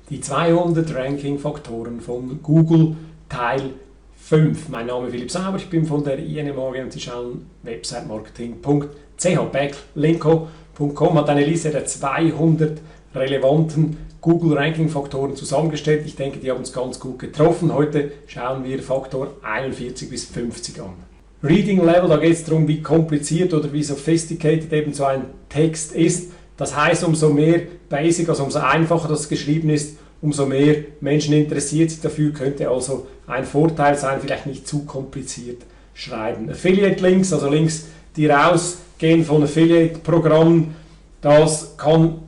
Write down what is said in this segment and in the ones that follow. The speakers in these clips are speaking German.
Die 200 Ranking-Faktoren von Google Teil 5. Mein Name ist Philipp Sauber, ich bin von der INMAG und Sie schauen websitemarketing.ch. Backlinko.com hat eine Liste der 200 relevanten Google Ranking-Faktoren zusammengestellt. Ich denke, die haben uns ganz gut getroffen. Heute schauen wir Faktor 41 bis 50 an. Reading Level, da geht es darum, wie kompliziert oder wie sophisticated eben so ein Text ist. Das heißt, umso mehr Basic, also umso einfacher das geschrieben ist, umso mehr Menschen interessiert sich dafür, könnte also ein Vorteil sein, vielleicht nicht zu kompliziert schreiben. Affiliate Links, also Links, die rausgehen von Affiliate-Programmen, das kann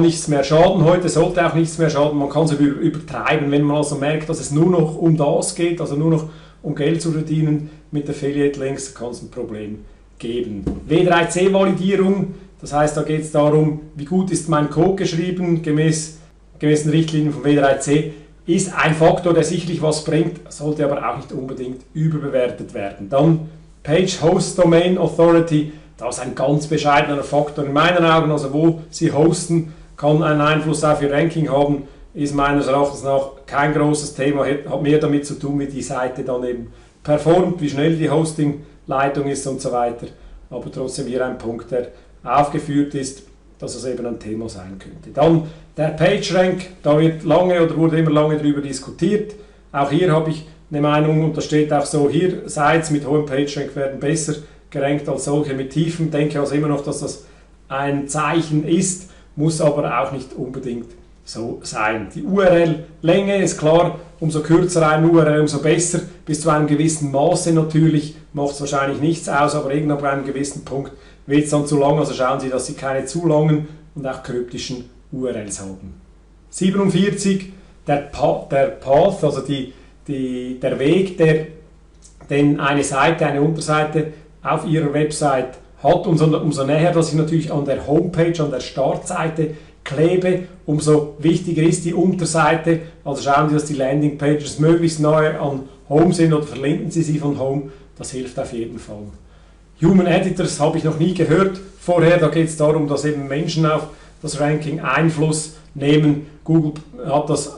nichts mehr schaden heute, sollte auch nichts mehr schaden, man kann es übertreiben, wenn man also merkt, dass es nur noch um das geht, also nur noch um Geld zu verdienen mit Affiliate Links, kann es ein Problem geben. W3C-Validierung, das heißt, da geht es darum, wie gut ist mein Code geschrieben, gemäß den Richtlinien von W3C, ist ein Faktor, der sicherlich was bringt, sollte aber auch nicht unbedingt überbewertet werden. Dann Page Host Domain Authority, das ist ein ganz bescheidener Faktor in meinen Augen, also wo Sie hosten, kann einen Einfluss auf Ihr Ranking haben, ist meines Erachtens nach kein großes Thema, hat mehr damit zu tun, wie die Seite dann eben performt, wie schnell die Hosting-Leitung ist und so weiter, aber trotzdem hier ein Punkt, der aufgeführt ist, dass es eben ein Thema sein könnte. Dann der PageRank, da wurde immer lange darüber diskutiert. Auch hier habe ich eine Meinung und da steht auch so, hier Sites mit hohem PageRank werden besser gerankt als solche mit tiefem. Ich denke also immer noch, dass das ein Zeichen ist, muss aber auch nicht unbedingt so sein. Die URL-Länge ist klar, umso kürzer eine URL, umso besser. Bis zu einem gewissen Maße natürlich, macht es wahrscheinlich nichts aus, aber irgendwann bei einem gewissen Punkt wird es dann zu lang, also schauen Sie, dass Sie keine zu langen und auch kryptischen URLs haben. 47, der Path, also der Weg, den eine Seite, eine Unterseite auf Ihrer Website hat, umso näher, dass ich natürlich an der Homepage, an der Startseite klebe, umso wichtiger ist die Unterseite, also schauen Sie, dass die Landingpages möglichst nahe an Home sind oder verlinken Sie sie von Home, das hilft auf jeden Fall. Human Editors habe ich noch nie gehört vorher, da geht es darum, dass eben Menschen auf das Ranking Einfluss nehmen. Google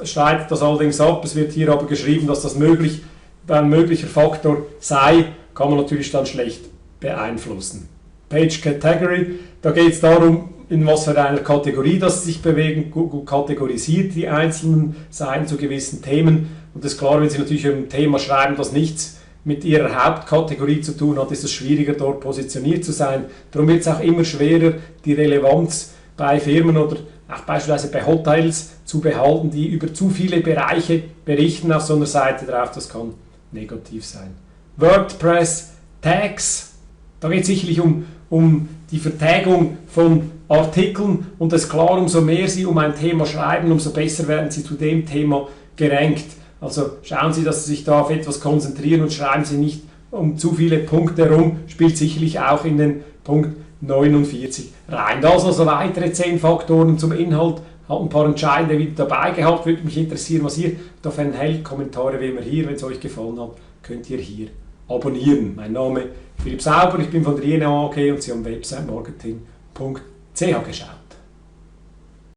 streitet das allerdings ab, es wird hier aber geschrieben, dass das ein möglicher Faktor sei, kann man natürlich dann schlecht beeinflussen. Page Category, da geht es darum, in was für einer Kategorie das sich bewegen. Google kategorisiert die einzelnen Seiten zu gewissen Themen und es ist klar, wenn Sie natürlich ein Thema schreiben, das nichts mit Ihrer Hauptkategorie zu tun hat, ist es schwieriger, dort positioniert zu sein. Darum wird es auch immer schwerer, die Relevanz bei Firmen oder auch beispielsweise bei Hotels zu behalten, die über zu viele Bereiche berichten auf so einer Seite drauf. Das kann negativ sein. WordPress Tags, da geht es sicherlich um die Vertagung von Artikeln und es ist klar, umso mehr Sie um ein Thema schreiben, umso besser werden Sie zu dem Thema gerankt. Also schauen Sie, dass Sie sich da auf etwas konzentrieren und schreiben Sie nicht um zu viele Punkte herum, spielt sicherlich auch in den Punkt 49 rein. Das also weitere 10 Faktoren zum Inhalt, hat ein paar entscheidende wieder dabei gehabt, würde mich interessieren, was ihr davon hält. Kommentare wie immer hier, wenn es euch gefallen hat, könnt ihr hier abonnieren. Mein Name ist Philipp Sauber, ich bin von der INMAG und Sie haben websitemarketing.ch geschaut.